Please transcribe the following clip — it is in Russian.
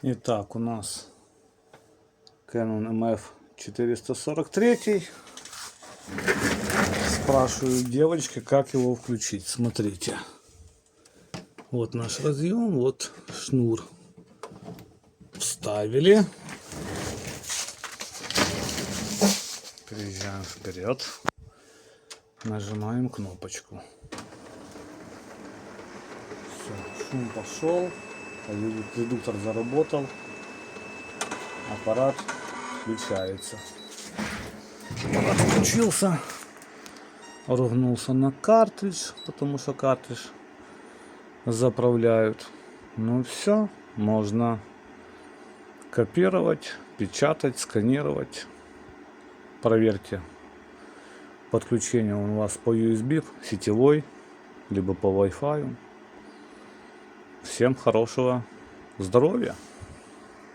Итак, у нас Canon MF 443. Спрашиваю девочки, как его включить. Смотрите. Вот наш разъем, вот шнур. Вставили. Переезжаем вперед. Нажимаем кнопочку. Все, шум пошел. Редуктор заработал. Аппарат включается. Аппарат включился. Ругнулся на картридж, потому что картридж заправляют. Ну все, можно копировать, печатать, сканировать. Проверьте подключение у вас по USB сетевой, либо по Wi-Fi. Всем хорошего здоровья!